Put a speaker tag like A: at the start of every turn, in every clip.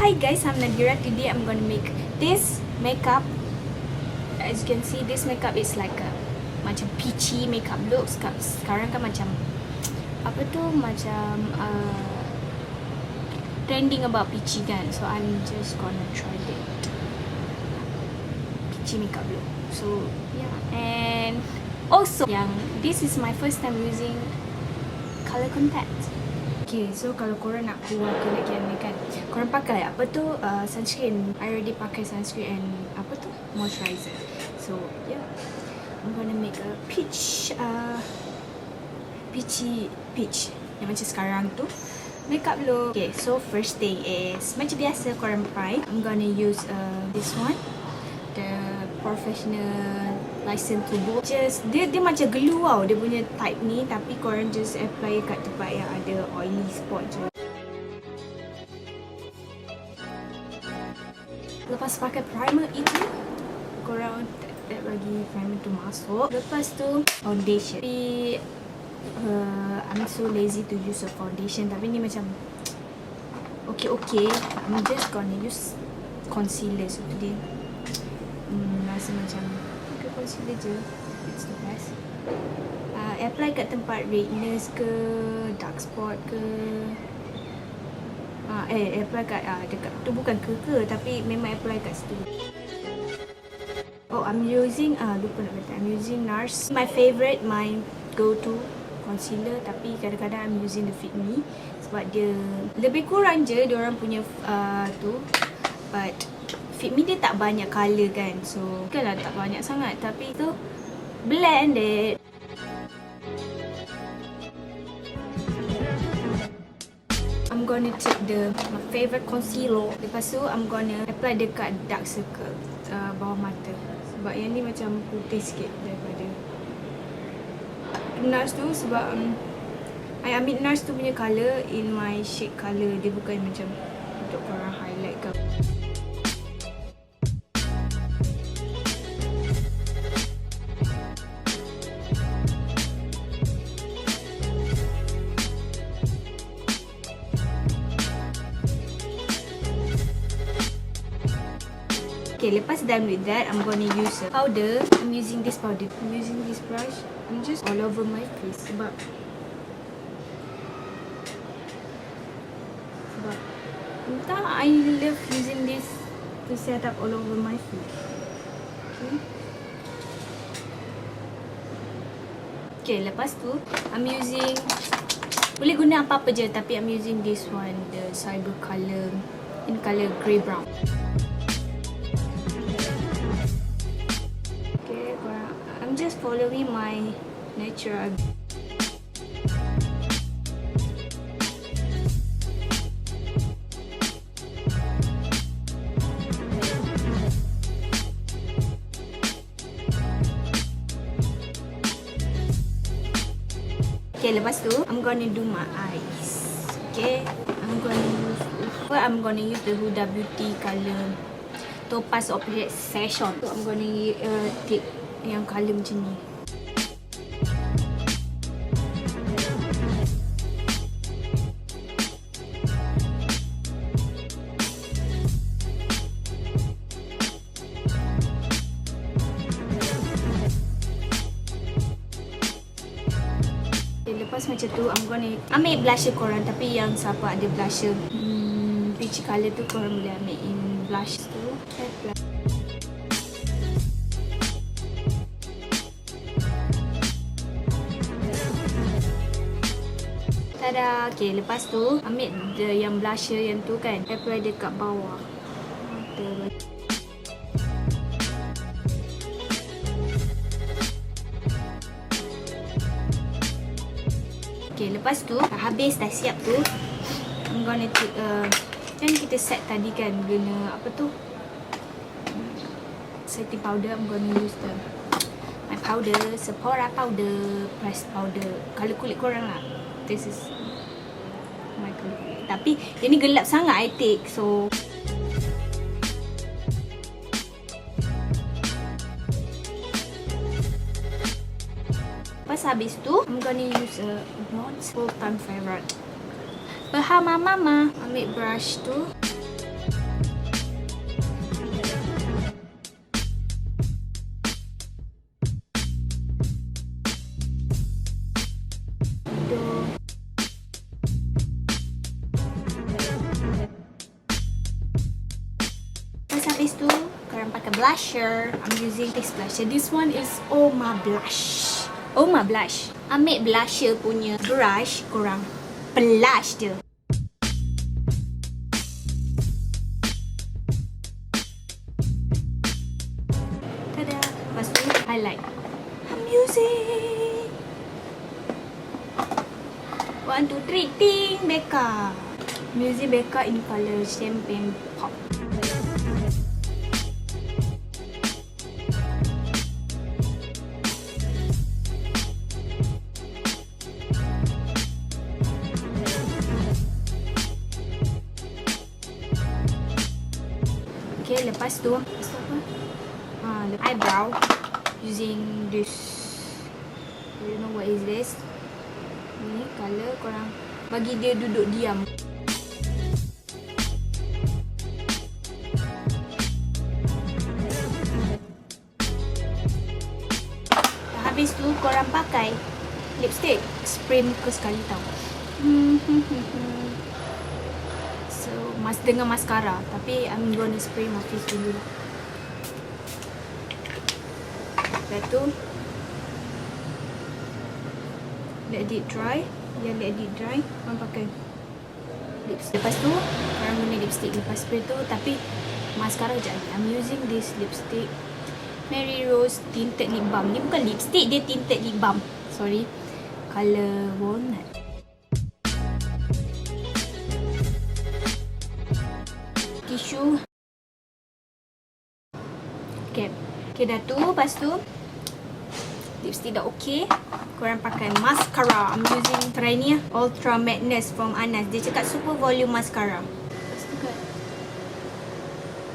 A: Hi guys, I'm Nadhirah. Today I'm gonna make this makeup. As you can see, this makeup is like a macam peachy makeup look. Sekarang kan macam apa tu, macam trending about peachy kan. So I'm just gonna try the peachy makeup look. So yeah, and also this is my first time using color contact. Okay, so kalau korang nak keluar ke lagi ni kan, korang pakai apa tu, sunscreen. I already pakai sunscreen and apa tu, moisturizer. So yeah, I'm gonna make a peach yang macam sekarang tu makeup look. Okay, so first thing is macam biasa korang apply. I'm gonna use this one, the professional license tubuh. Just dia macam glue tau, dia punya type ni, tapi korang just apply kat tempat yang ada oily spot je. Lepas pakai primer itu, korang tak bagi primer tu masuk. Lepas tu foundation. Tapi I'm so lazy to use a foundation, tapi ni macam okay. I'm just gonna use concealer. So today rasa macam concealer je, it's the best. Apply kat tempat redness ke, dark spot ke, apply kat dekat tu, bukan ke tapi memang apply kat situ. Oh, I'm using lupa nak kata, I'm using Nars. My favorite, my go-to concealer, tapi kadang-kadang I'm using the Fit Me sebab dia lebih kurang je diorang punya tu, but Fit Me dia tak banyak colour kan, so bukanlah tak banyak sangat, tapi tu blended. I'm gonna take my favourite concealer. Lepas tu I'm gonna apply dekat dark circle, bawah mata, sebab yang ni macam putih sikit daripada Nars tu. Sebab I ambil Nars tu punya colour in my shade colour, dia bukan macam untuk korang highlight ke. Okay, lepas done with that, I'm gonna use a powder. I'm using this powder. I'm using this brush. I'm just all over my face sebab entah, I love using this to set up all over my face. Okay, lepas tu I'm using, boleh guna apa-apa je, tapi I'm using this one, the Cyber Color in color grey brown. I'm just following my natural. Okay, lepas tu I'm gonna do my eyes. Okay, I'm gonna use the Huda Beauty color Topaz Object Session. So I'm gonna take yang colour macam ni. Lepas macam tu, I'm gonna ambil blusher korang, tapi yang siapa ada blusher peachy colour tu, korang boleh ambil in blush tu. Tada. Okay, lepas tu ambil yang blusher yang tu kan, apply dekat bawah mata. Okay, lepas tu habis dah siap tu, I'm gonna take kan kita set tadi kan guna apa tu, setting powder. I'm gonna use my powder, Sephora powder, pressed powder, colour kulit korang lah. This is my colour. Tapi dia ni gelap sangat I take, so lepas habis tu I'm gonna use a bronze full time favorite Bahama. Ambil brush tu, hidung. Terus habis tu korang pakai blusher. I'm using this blusher. This one is Oma Blush. Oma Blush. Ambil blusher punya brush, korang blush dia. Tada. Lepas tu highlight. I'm using 1, 2, 3 ting Becca. I'm using Becca in color Champagne Pop. Okay, lepas tu apa? Eyebrow using this. I don't know what is this. Ni color, korang bagi dia duduk diam. Habis tu korang pakai lipstick. Spray muka sekali tau. So, dengan mascara. Tapi I'm gonna spray my face dulu lah. Lepas tu let it dry. Yang let it dry, korang pakai lipstick. Lepas tu korang guna lipstick lepas spray tu. Tapi mascara je. I'm using this lipstick Marryrose Tinted Lipbalm. Ni bukan lipstick, dia Tinted Lipbalm. Sorry. Color Walnut. Tisu. Okay. Okay dah tu. Lepas tu lipstick dah okay. Korang pakai mascara. I'm using try ni lah. Ultra Madness from Anas. Dia cakap super volume mascara. Lepas tu kan,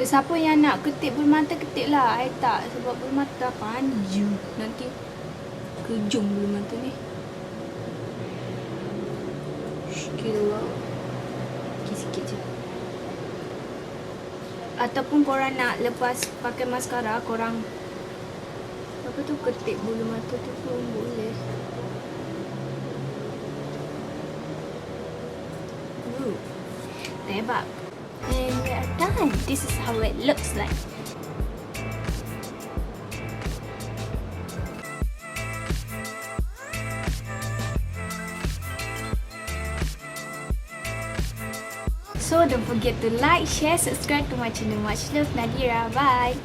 A: siapa yang nak ketik bulu mata, ketik lah. I tak. Sebab bulu mata panjang. Nanti kejung bulu mata ni. Sikit sikit je. Ataupun korang nak lepas pakai mascara, korang apa tu, ketik bulu mata tu pun boleh. Tebak. And we are done. This is how it looks like. So don't forget to like, share, subscribe to my channel. Much love, Nadhirah. Bye.